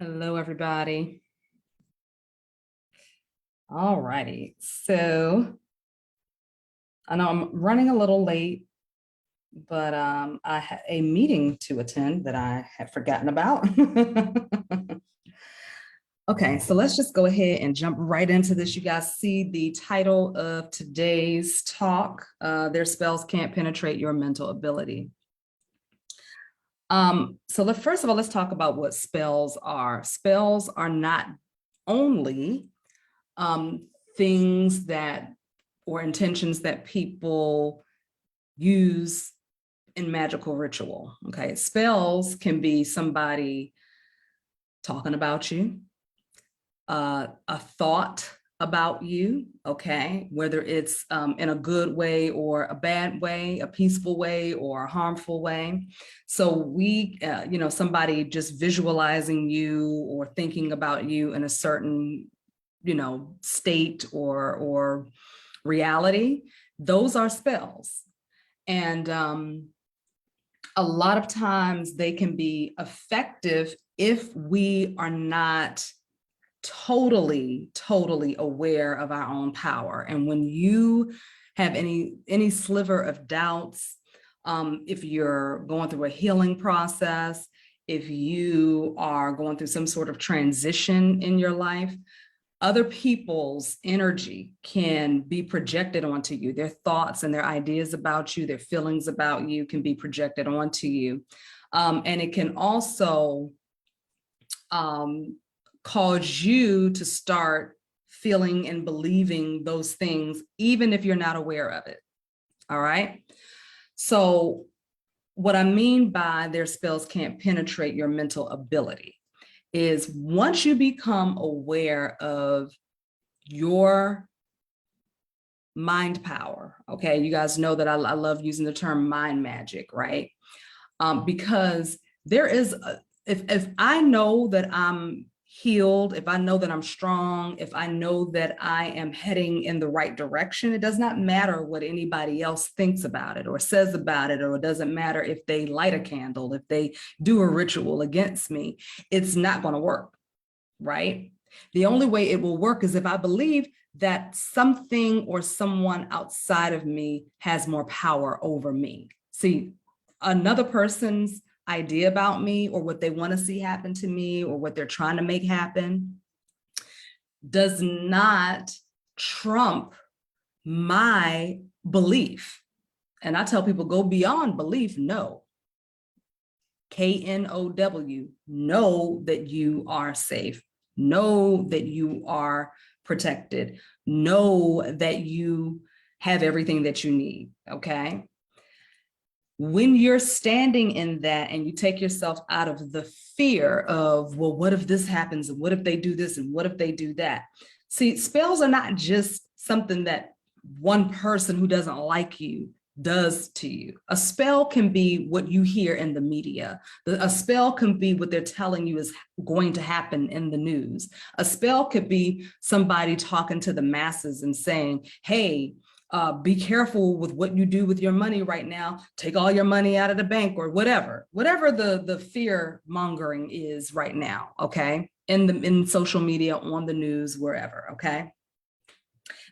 Hello, everybody. All righty. So I know I'm running a little late, but I had a meeting to attend that I had forgotten about. Okay, so let's just go ahead and jump right into this. You guys see the title of today's talk, Their Spells Can't Penetrate Your Mental Ability. First of all, let's talk about what spells are. Spells are not only things that or intentions that people use in magical ritual. Okay, spells can be somebody talking about you, a thought about you, okay, whether it's in a good way or a bad way, a peaceful way or a harmful way. So somebody just visualizing you or thinking about you in a certain, state or reality, those are spells. And a lot of times they can be effective if we are not totally aware of our own power. And when you have any sliver of doubts, if you're going through a healing process, if you are going through some sort of transition in your life, other people's energy can be projected onto you. Their thoughts and their ideas about you, their feelings about you can be projected onto you. And it can also cause you to start feeling and believing those things, even if you're not aware of it. All right. So what I mean by their spells can't penetrate your mental ability is once you become aware of your mind power, okay, you guys know that I love using the term mind magic, right? Because there is, if I know that I'm healed, if I know that I'm strong, if I know that I am heading in the right direction, it does not matter what anybody else thinks about it or says about it, or it doesn't matter if they light a candle, if they do a ritual against me, it's not going to work, right? The only way it will work is if I believe that something or someone outside of me has more power over me. See, another person's idea about me or what they want to see happen to me or what they're trying to make happen does not trump my belief. And I tell people, go beyond belief. No. KNOW, know that you are safe. Know that you are protected. Know that you have everything that you need, okay? When you're standing in that and you take yourself out of the fear of, well, what if this happens? And what if they do this? And what if they do that? See, spells are not just something that one person who doesn't like you does to you. A spell can be what you hear in the media. A spell can be what they're telling you is going to happen in the news. A spell could be somebody talking to the masses and saying, hey, be careful with what you do with your money right now. Take all your money out of the bank or whatever the fear mongering is right now. Okay. In social media, on the news, wherever. Okay.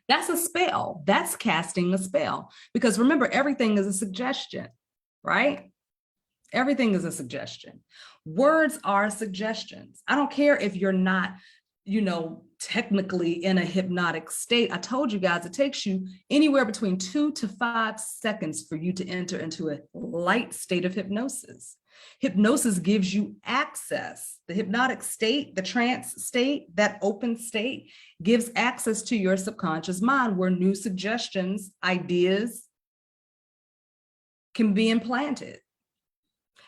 That's a spell. That's casting a spell. Because remember, everything is a suggestion, right? Everything is a suggestion. Words are suggestions. I don't care if you're not, technically in a hypnotic state. I told you guys it takes you anywhere between 2 to 5 seconds for you to enter into a light state of hypnosis. Hypnosis gives you access. The hypnotic state, the trance state, that open state gives access to your subconscious mind where new suggestions, ideas can be implanted.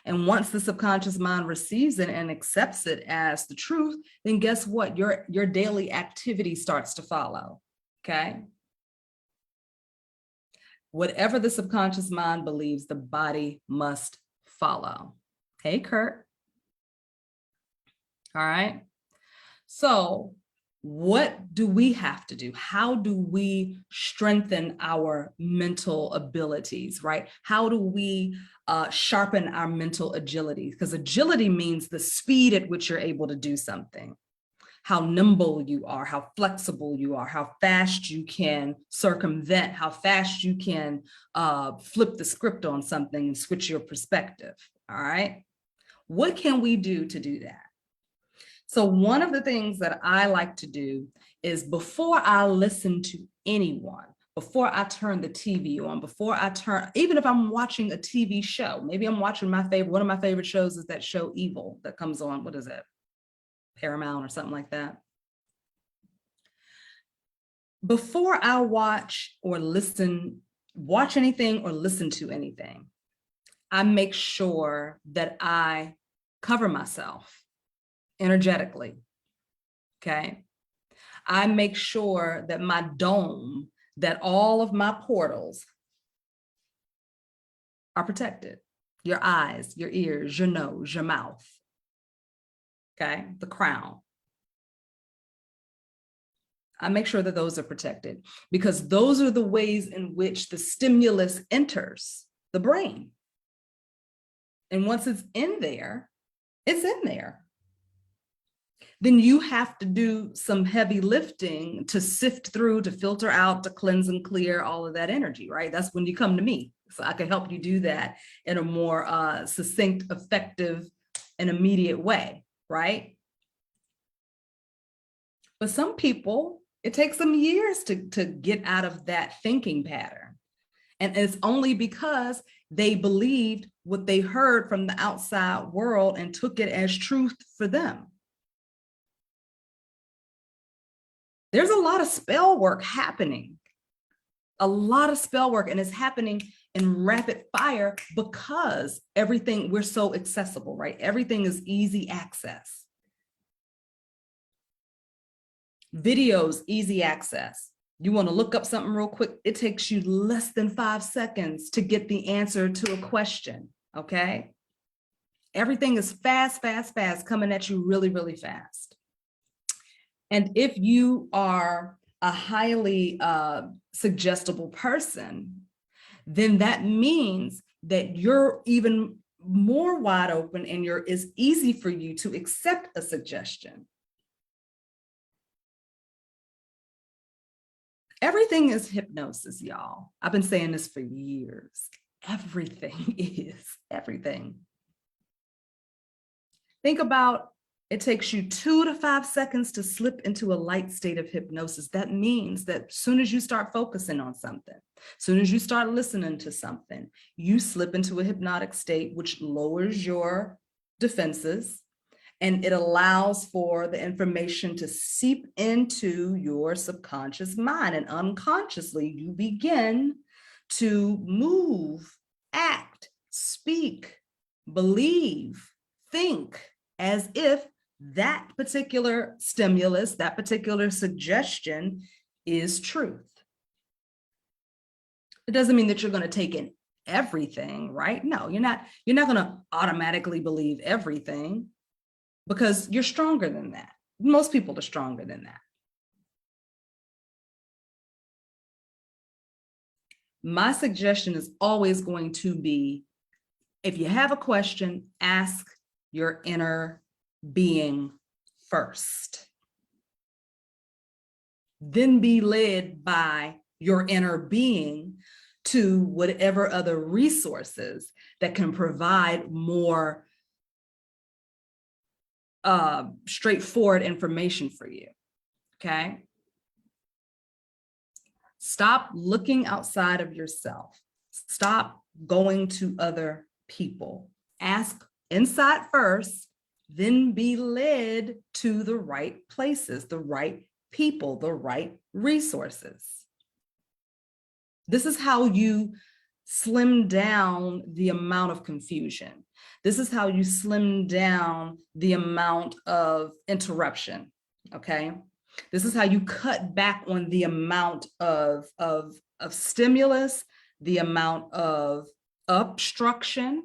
And once the subconscious mind receives it and accepts it as the truth, then guess what? Your daily activity starts to follow, okay? Whatever the subconscious mind believes, the body must follow. Hey, Kurt. All right. So What do we have to do? How do we strengthen our mental abilities, right? How do we sharpen our mental agility? Because agility means the speed at which you're able to do something, how nimble you are, how flexible you are, how fast you can circumvent, how fast you can flip the script on something and switch your perspective, all right? What can we do to do that? So one of the things that I like to do is before I listen to anyone, before I turn the TV on, even if I'm watching a TV show, maybe I'm watching one of my favorite shows is that show Evil that comes on, what is it? Paramount or something like that. Before I watch anything or listen to anything, I make sure that I cover myself energetically, okay? I make sure that my dome, that all of my portals are protected. Your eyes, your ears, your nose, your mouth, okay? The crown. I make sure that those are protected because those are the ways in which the stimulus enters the brain. And once it's in there, it's in there. Then you have to do some heavy lifting to sift through, to filter out, to cleanse and clear all of that energy, right? That's when you come to me. So I can help you do that in a more succinct, effective, and immediate way, right? But some people, it takes them years to get out of that thinking pattern. And it's only because they believed what they heard from the outside world and took it as truth for them. There's a lot of spell work happening, and it's happening in rapid fire because we're so accessible, right? Everything is easy access. Videos, easy access. You want to look up something real quick, it takes you less than 5 seconds to get the answer to a question, okay? Everything is fast, coming at you really, really fast. And if you are a highly suggestible person, then that means that you're even more wide open and it's easy for you to accept a suggestion. Everything is hypnosis, y'all. I've been saying this for years. Everything is everything. Think about it takes you 2 to 5 seconds to slip into a light state of hypnosis. That means that as soon as you start focusing on something, as soon as you start listening to something, you slip into a hypnotic state, which lowers your defenses, and it allows for the information to seep into your subconscious mind. And unconsciously, you begin to move, act, speak, believe, think as if that particular stimulus, that particular suggestion is truth. It doesn't mean that you're going to take in everything, right? No, you're not going to automatically believe everything because you're stronger than that. Most people are stronger than that. My suggestion is always going to be, if you have a question, ask your inner being first. Then be led by your inner being to whatever other resources that can provide more straightforward information for you, okay? Stop looking outside of yourself. Stop going to other people. Ask inside first, then be led to the right places, the right people, the right resources. This is how you slim down the amount of confusion. This is how you slim down the amount of interruption, okay? This is how you cut back on the amount of stimulus, the amount of obstruction.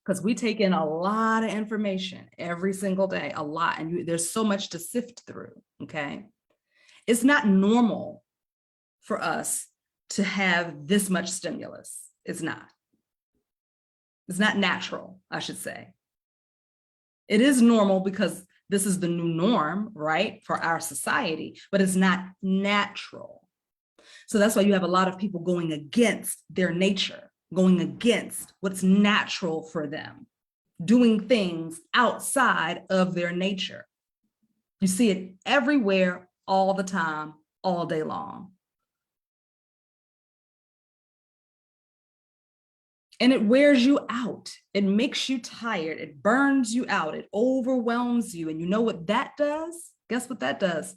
because we take in a lot of information every single day, a lot, and there's so much to sift through, okay? It's not normal for us to have this much stimulus. It's not. It's not natural, I should say. It is normal because this is the new norm, right, for our society, but it's not natural. So that's why you have a lot of people going against their nature, going against what's natural for them, doing things outside of their nature. You see it everywhere, all the time, all day long. And it wears you out. It makes you tired. It burns you out. It overwhelms you. And you know what that does? Guess what that does?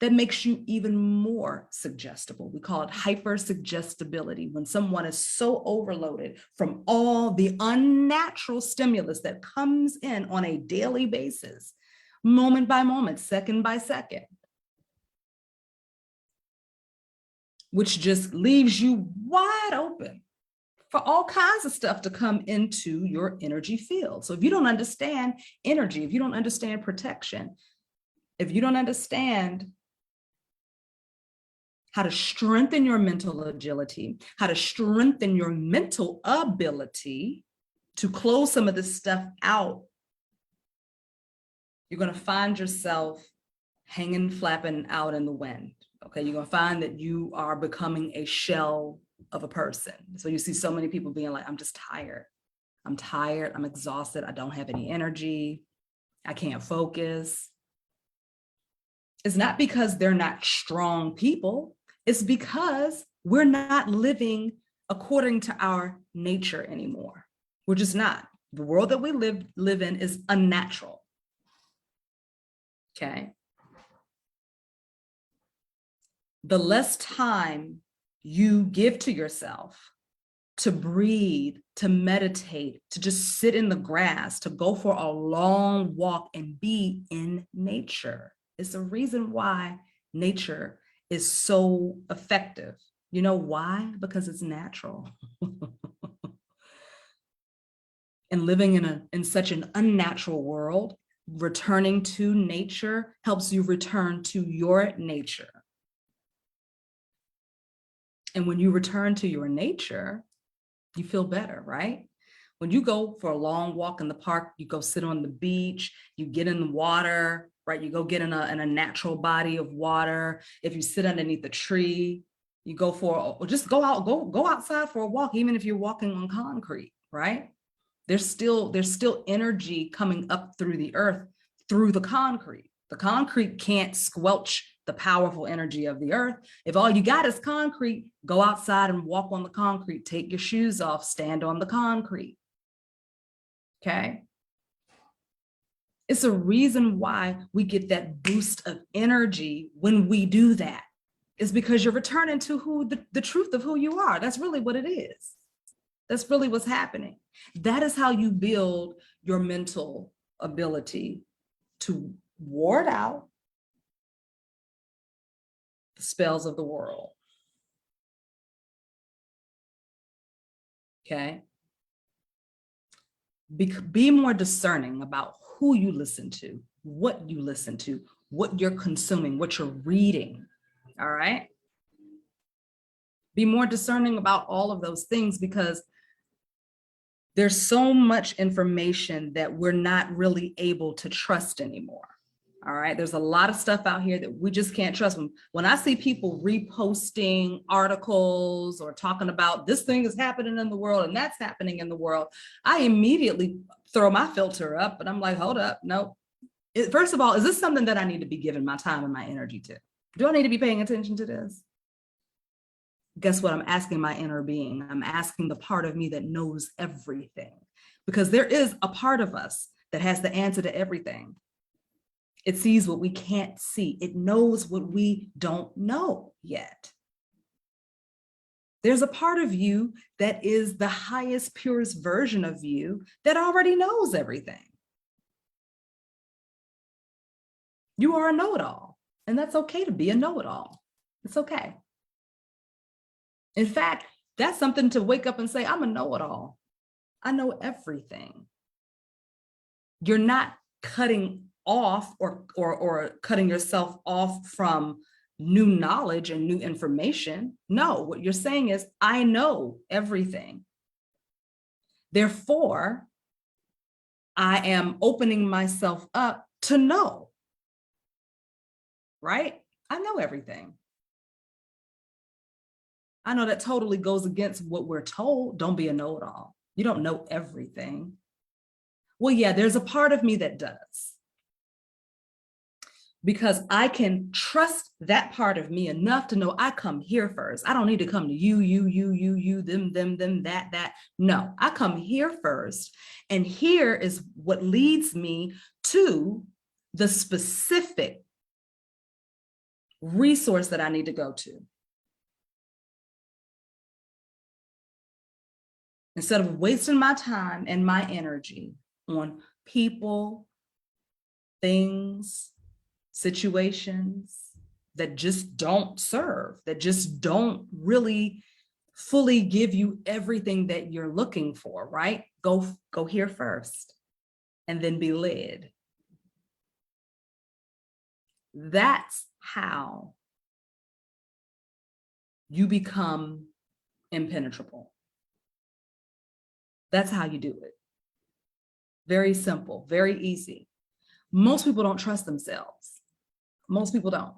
That makes you even more suggestible. We call it hypersuggestibility, when someone is so overloaded from all the unnatural stimulus that comes in on a daily basis, moment by moment, second by second, which just leaves you wide open for all kinds of stuff to come into your energy field. So if you don't understand energy, if you don't understand protection, if you don't understand how to strengthen your mental agility, how to strengthen your mental ability to close some of this stuff out, you're going to find yourself hanging, flapping out in the wind. Okay, you're going to find that you are becoming a shell of a person. So you see so many people being like, I'm just tired. I'm tired. I'm exhausted. I don't have any energy. I can't focus. It's not because they're not strong people. It's because we're not living according to our nature anymore. We're just not. The world that we live in is unnatural. Okay. The less time you give to yourself to breathe, to meditate, to just sit in the grass, to go for a long walk and be in nature. It's the reason why nature is so effective. You know why? Because it's natural. And living in such an unnatural world, returning to nature helps you return to your nature. And when you return to your nature, you feel better, right? When you go for a long walk in the park, you go sit on the beach, you get in the water, right? You go get in a natural body of water. If you sit underneath a tree, you go for, or just go outside for a walk, even if you're walking on concrete, right? There's still energy coming up through the earth, through the concrete. The concrete can't squelch the powerful energy of the earth. If all you got is concrete, go outside and walk on the concrete, take your shoes off, stand on the concrete. Okay. It's a reason why we get that boost of energy when we do that. It's because you're returning to who the truth of who you are. That's really what it is. That's really what's happening. That is how you build your mental ability to ward out the spells of the world. Okay. Be more discerning about who you listen to, what you listen to, what you're consuming, what you're reading. All right. Be more discerning about all of those things, because there's so much information that we're not really able to trust anymore. All right. There's a lot of stuff out here that we just can't trust. When I see people reposting articles or talking about this thing is happening in the world and that's happening in the world, I immediately throw my filter up and I'm like, hold up. Nope. First of all, is this something that I need to be giving my time and my energy to? Do I need to be paying attention to this? Guess what? I'm asking my inner being. I'm asking the part of me that knows everything, because there is a part of us that has the answer to everything. It sees what we can't see. It knows what we don't know yet. There's a part of you that is the highest, purest version of you that already knows everything. You are a know-it-all, and that's okay to be a know-it-all. It's okay. In fact, that's something to wake up and say, I'm a know-it-all. I know everything. You're not cutting off or cutting yourself off from new knowledge and new information. No, what you're saying is, I know everything. Therefore, I am opening myself up to know, right? I know everything. I know that totally goes against what we're told. Don't be a know-it-all. You don't know everything. Well, yeah, there's a part of me that does. Because I can trust that part of me enough to know I come here first. I don't need to come to you, them, that. No, I come here first. And here is what leads me to the specific resource that I need to go to. Instead of wasting my time and my energy on people, things, situations that just don't serve, that just don't really fully give you everything that you're looking for, right? Go here first and then be led. That's how you become impenetrable. That's how you do it. Very simple, very easy. Most people don't trust themselves. Most people don't.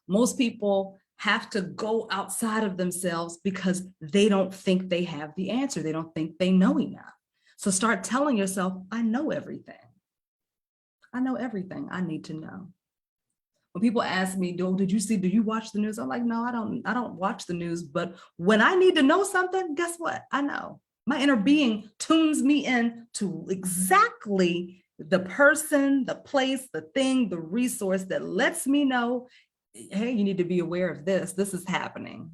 Most people have to go outside of themselves because they don't think they have the answer. They don't think they know enough. So start telling yourself, I know everything. I know everything I need to know. When people ask me, do you watch the news? I'm like, no, I don't watch the news. But when I need to know something, guess what? I know. My inner being tunes me in to exactly the person, the place, the thing, the resource that lets me know, hey, you need to be aware of this. This is happening,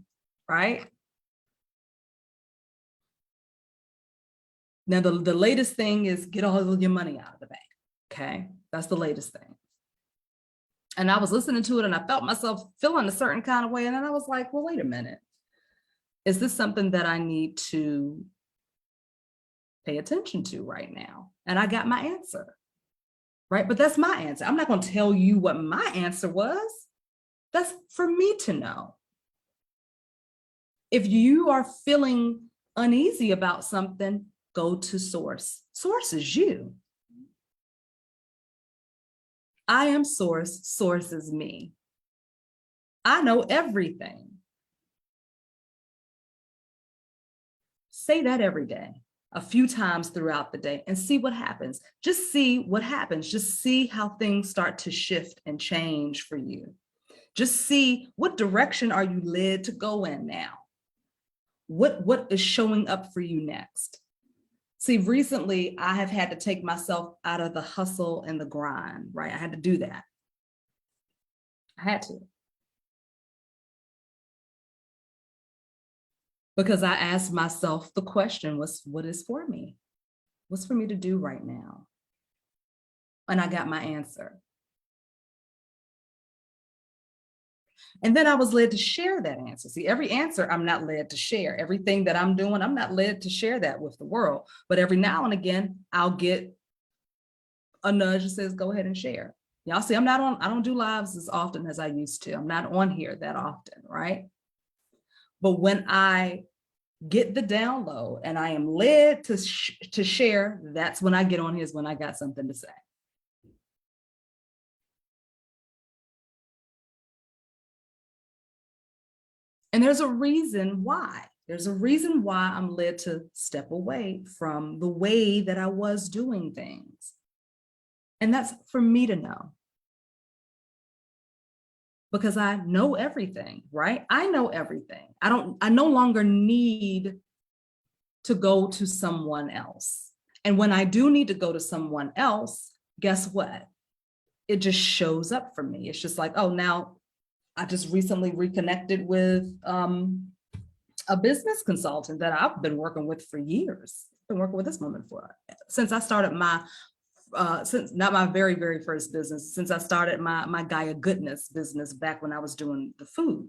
right? Now, the latest thing is get all of your money out of the bank, okay? That's the latest thing. And I was listening to it and I felt myself feeling a certain kind of way. And then I was like, well, wait a minute. Is this something that I need to pay attention to right now? And I got my answer, right? But that's my answer. I'm not going to tell you what my answer was. That's for me to know. If you are feeling uneasy about something, go to source. Source is you. I am source. Source is me. I know everything. Say that every day, a few times throughout the day, and see what happens. Just see what happens. Just see how things start to shift and change for you. Just see what direction are you led to go in now. What is showing up for you next? See, recently I have had to take myself out of the hustle and the grind, right? I had to do that. I had to. Because I asked myself the question, what is for me? What's for me to do right now? And I got my answer. And then I was led to share that answer. See, every answer I'm not led to share. Everything that I'm doing, I'm not led to share that with the world. But every now and again, I'll get a nudge that says, go ahead and share. Y'all see, I don't do lives as often as I used to. I'm not on here that often, right? But when I get the download and I am led to share, that's when I get on here, is when I got something to say. And there's a reason why. There's a reason why I'm led to step away from the way that I was doing things. And that's for me to know. Because I know everything, right? I know everything. I no longer need to go to someone else. And when I do need to go to someone else, guess what? It just shows up for me. It's just like, oh, now I just recently reconnected with a business consultant that I've been working with for years. I've been working with this woman since I started my since not my very, very first business, since I started my Gaia Goodness business back when I was doing the food,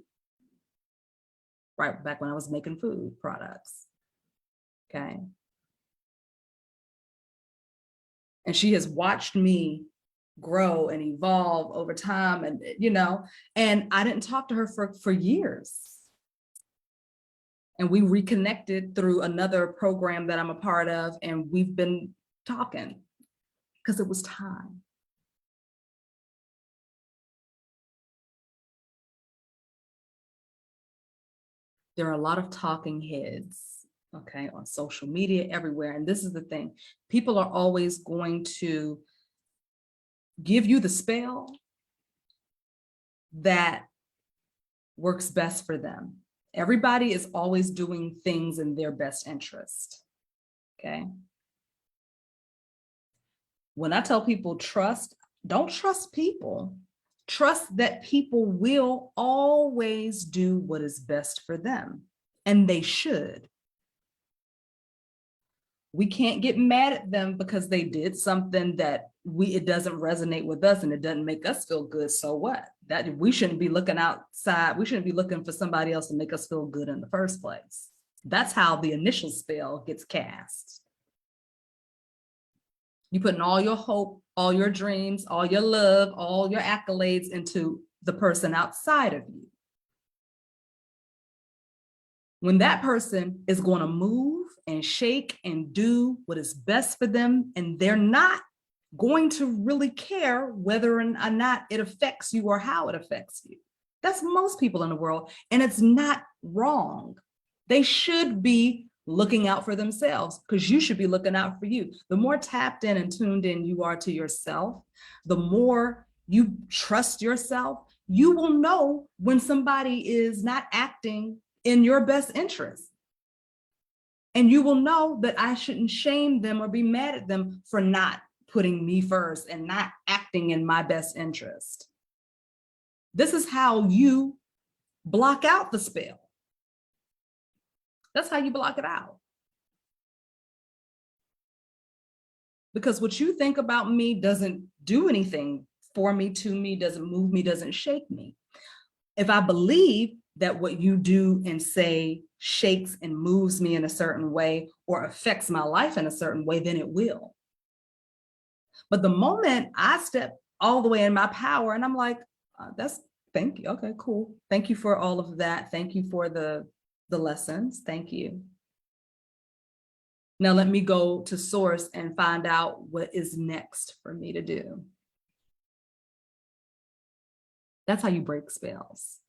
right? Back when I was making food products. Okay. And she has watched me grow and evolve over time. And, and I didn't talk to her for years. And we reconnected through another program that I'm a part of. And we've been talking because it was time. There are a lot of talking heads, okay, on social media, everywhere. And this is the thing. People are always going to give you the spell that works best for them. Everybody is always doing things in their best interest, okay? When I tell people trust, don't trust people. Trust that people will always do what is best for them, and they should. We can't get mad at them because they did something that it doesn't resonate with us and it doesn't make us feel good. So what? That we shouldn't be looking outside. We shouldn't be looking for somebody else to make us feel good in the first place. That's how the initial spell gets cast. You're putting all your hope, all your dreams, all your love, all your accolades into the person outside of you. When that person is going to move and shake and do what is best for them, and they're not going to really care whether or not it affects you or how it affects you. That's most people in the world, and it's not wrong. They should be looking out for themselves because you should be looking out for you. The more tapped in and tuned in you are to yourself, the more you trust yourself, you will know when somebody is not acting in your best interest. And you will know that I shouldn't shame them or be mad at them for not putting me first and not acting in my best interest. This is how you block out the spell. That's how you block it out. Because what you think about me doesn't do anything for me, to me, doesn't move me, doesn't shake me. If I believe that what you do and say shakes and moves me in a certain way or affects my life in a certain way, then it will. But the moment I step all the way in my power and I'm like, thank you. Okay, cool. Thank you for all of that. Thank you for the lessons. Thank you. Now let me go to source and find out what is next for me to do. That's how you break spells.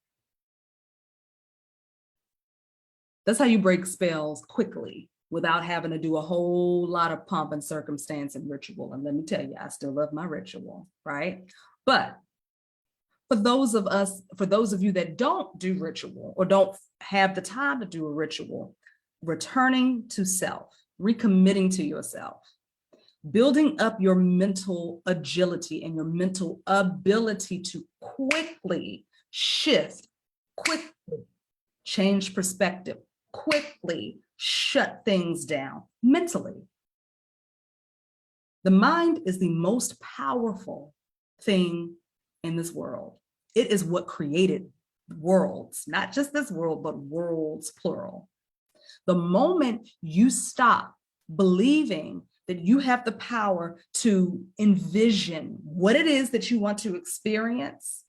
That's how you break spells quickly without having to do a whole lot of pomp and circumstance and ritual. And let me tell you, I still love my ritual, right? But for those of you that don't do ritual or don't have the time to do a ritual, returning to self, recommitting to yourself, building up your mental agility and your mental ability to quickly shift, quickly change perspective, quickly shut things down mentally. The mind is the most powerful thing in this world. It is what created worlds, not just this world, but worlds, plural. The moment you stop believing that you have the power to envision what it is that you want to experience,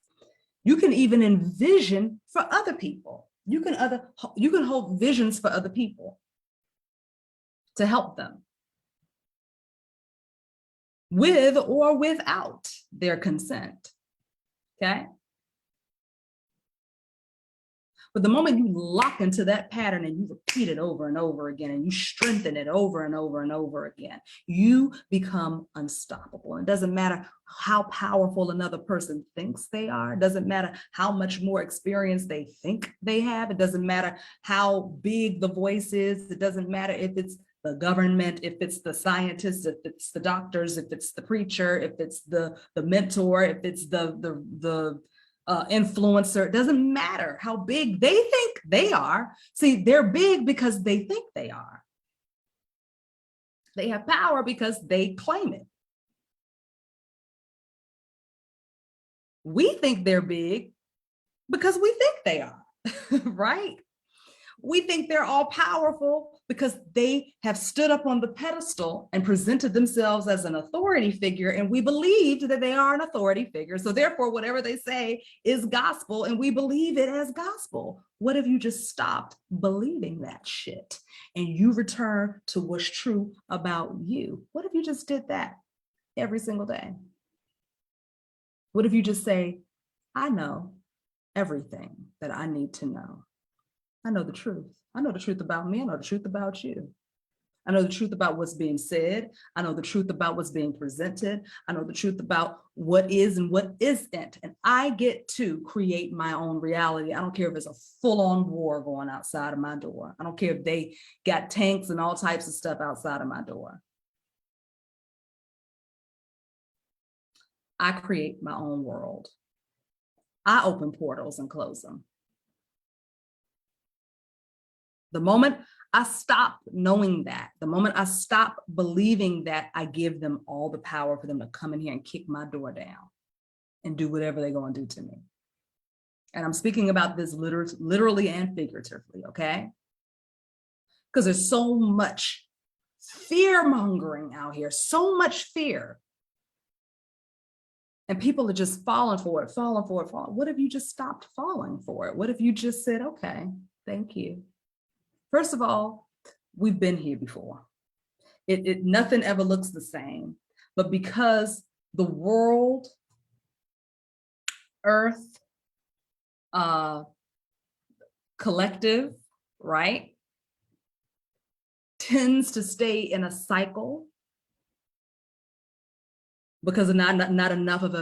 you can even envision for other people. You can hold visions for other people to help them with or without their consent, okay? But the moment you lock into that pattern and you repeat it over and over again, and you strengthen it over and over and over again, you become unstoppable. It doesn't matter how powerful another person thinks they are. It doesn't matter how much more experience they think they have. It doesn't matter how big the voice is. It doesn't matter if it's the government, if it's the scientists, if it's the doctors, if it's the preacher, if it's the mentor, if it's the influencer. It doesn't matter how big they think they are. See, they're big because they think they are. They have power because they claim it. We think they're big because we think they are, right? We think they're all powerful because they have stood up on the pedestal and presented themselves as an authority figure, and we believed that they are an authority figure. So therefore, whatever they say is gospel, and we believe it as gospel. What if you just stopped believing that shit and you return to what's true about you? What if you just did that every single day? What if you just say, I know everything that I need to know. I know the truth. I know the truth about me. I know the truth about you. I know the truth about what's being said. I know the truth about what's being presented. I know the truth about what is and what isn't. And I get to create my own reality. I don't care if it's a full-on war going outside of my door. I don't care if they got tanks and all types of stuff outside of my door. I create my own world. I open portals and close them. The moment I stop knowing that, the moment I stop believing that, I give them all the power for them to come in here and kick my door down and do whatever they're going to do to me. And I'm speaking about this literally and figuratively, okay? Because there's so much fear mongering out here, so much fear. And people are just falling for it, falling for it, falling. What if you just stopped falling for it? What if you just said, okay, thank you. First of all, we've been here before. Nothing ever looks the same, but because the world, earth, collective, right, tends to stay in a cycle because not enough of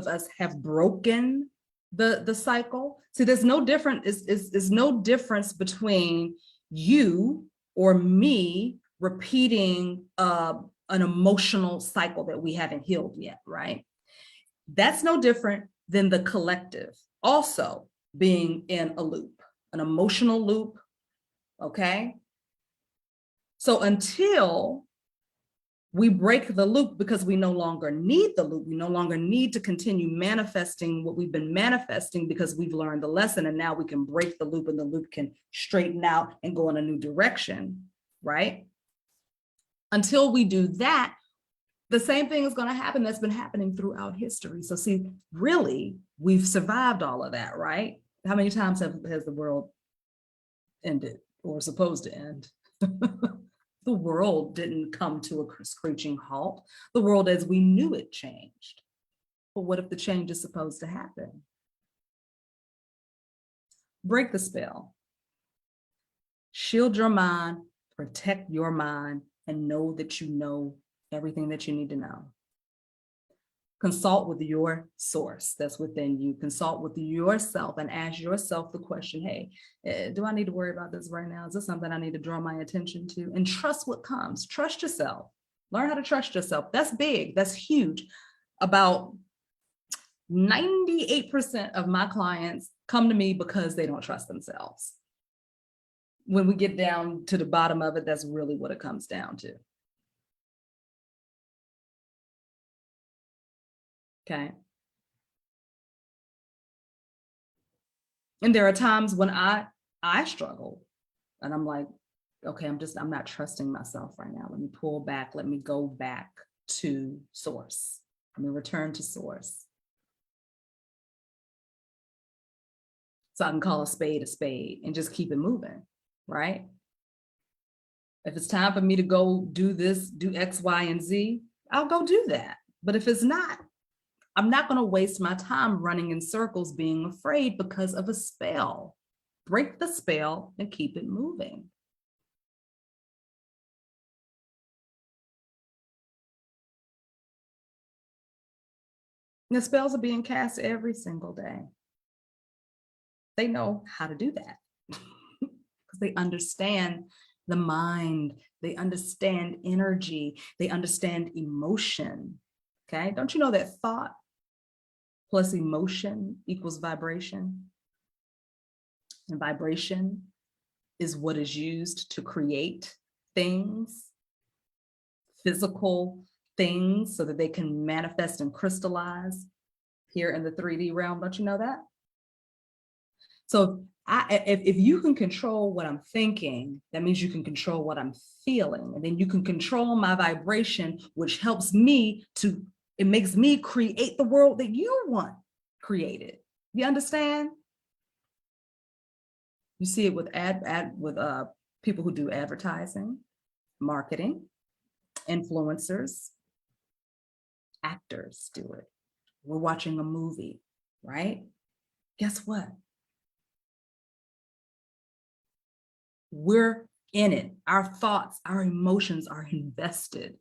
us have broken the cycle. See, there's no different, is no difference between you or me repeating an emotional cycle that we haven't healed yet, right? That's no different than the collective also being in a loop, an emotional loop, okay? So until we break the loop, because we no longer need the loop, we no longer need to continue manifesting what we've been manifesting because we've learned the lesson, and now we can break the loop and the loop can straighten out and go in a new direction, right? Until we do that, the same thing is going to happen that's been happening throughout history. So see, really, we've survived all of that, right? How many times has the world ended or supposed to end? The world didn't come to a screeching halt. The world as we knew it changed. But what if the change is supposed to happen? Break the spell. Shield your mind, protect your mind, and know that you know everything that you need to know. Consult with your source that's within you. Consult with yourself and ask yourself the question, hey, do I need to worry about this right now? Is this something I need to draw my attention to? And trust what comes. Trust yourself. Learn how to trust yourself. That's big. That's huge. About 98% of my clients come to me because they don't trust themselves. When we get down to the bottom of it, that's really what it comes down to. Okay. And there are times when I struggle and I'm like, okay, I'm not trusting myself right now. Let me pull back. Let me go back to source. Let me return to source. So I can call a spade and just keep it moving, right? If it's time for me to go do this, do X, Y, and Z, I'll go do that. But if it's not, I'm not going to waste my time running in circles being afraid because of a spell. Break the spell and keep it moving. And the spells are being cast every single day. They know how to do that because they understand the mind. They understand energy. They understand emotion. Okay. Don't you know that thought plus emotion equals vibration? And vibration is what is used to create things, physical things, so that they can manifest and crystallize here in the 3D realm. Don't you know that? So If you can control what I'm thinking, that means you can control what I'm feeling. And then you can control my vibration, which helps me it makes me create the world that you want created. You understand? You see it with people who do advertising, marketing, influencers, actors do it. We're watching a movie, right? Guess what? We're in it. Our thoughts, our emotions are invested.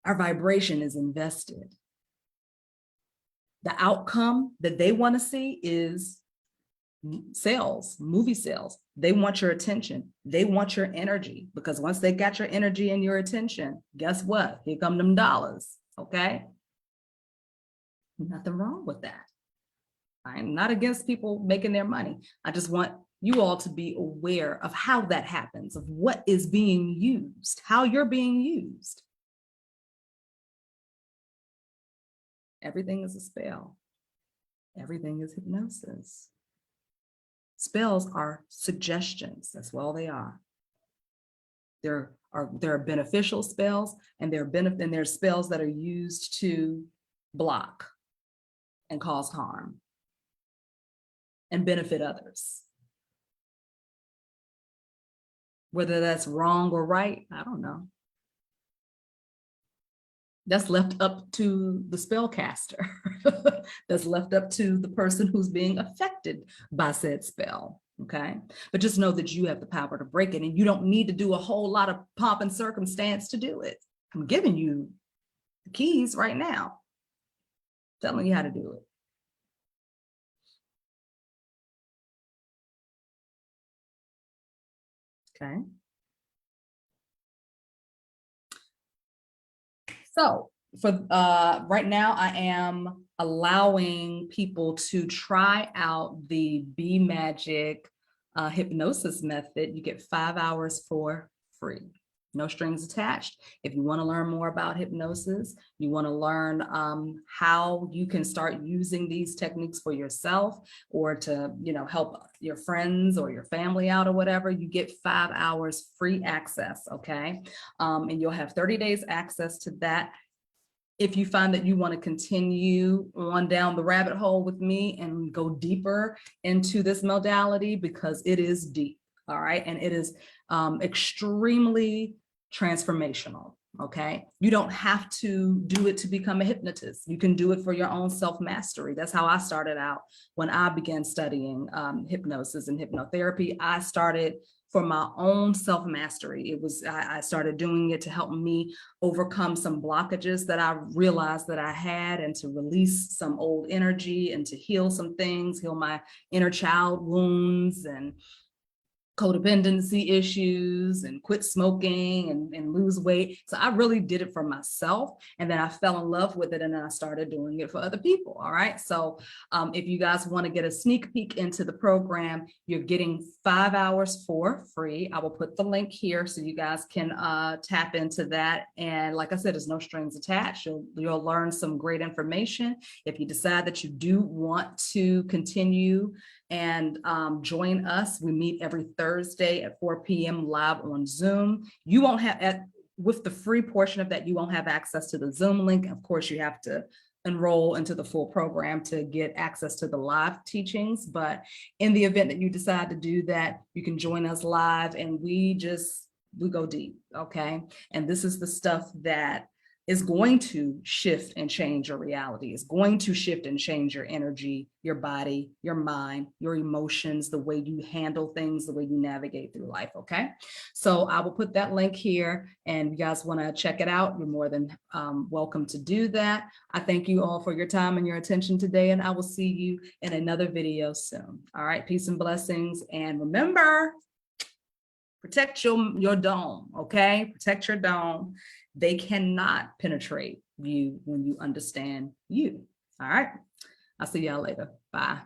Our vibration is invested. The outcome that they want to see is sales, movie sales. They want your attention. They want your energy, because once they got your energy and your attention, guess what? Here come them dollars, okay? Nothing wrong with that. I'm not against people making their money. I just want you all to be aware of how that happens, of what is being used, how you're being used. Everything is a spell. Everything is hypnosis. Spells are suggestions. That's all they are. There are beneficial spells, and there's spells that are used to block and cause harm and benefit others. Whether that's wrong or right, I don't know. That's left up to the spellcaster. That's left up to the person who's being affected by said spell, okay? But just know that you have the power to break it, and you don't need to do a whole lot of pomp and circumstance to do it. I'm giving you the keys right now, telling you how to do it. Okay. So for right now, I am allowing people to try out the Be Magic hypnosis method. You get 5 hours for free, no strings attached. If you want to learn more about hypnosis, you want to learn how you can start using these techniques for yourself, or to, help your friends or your family out or whatever, you get 5 hours free access, okay? And you'll have 30 days access to that. If you find that you want to continue on down the rabbit hole with me and go deeper into this modality, because it is deep, all right? And it is extremely transformational, okay? You don't have to do it to become a hypnotist. You can do it for your own self-mastery. That's how I started out when I began studying hypnosis and hypnotherapy. I started for my own self-mastery. I started doing it to help me overcome some blockages that I realized that I had, and to release some old energy, and to heal some things, heal my inner child wounds and codependency issues, and quit smoking and lose weight. So I really did it for myself, and then I fell in love with it, and then I started doing it for other people. All right. So if you guys want to get a sneak peek into the program, you're getting 5 hours for free. I will put the link here so you guys can tap into that. And like I said, there's no strings attached. You'll learn some great information. If you decide that you do want to continue and join us, we meet every Thursday at 4 p.m. live on Zoom. You won't have, with the free portion of that, you won't have access to the Zoom link. Of course, you have to enroll into the full program to get access to the live teachings. But in the event that you decide to do that, you can join us live, and we go deep, okay? And this is the stuff that is going to shift and change your reality. It's going to shift and change your energy, your body, your mind, your emotions, the way you handle things, the way you navigate through life, okay? So I will put that link here, and you guys want to check it out, you're more than welcome to do that. I thank you all for your time and your attention today, and I will see you in another video soon. All right, peace and blessings. And remember, protect your dome, okay? Protect your dome. They cannot penetrate you when you understand you. All right. I'll see y'all later. Bye.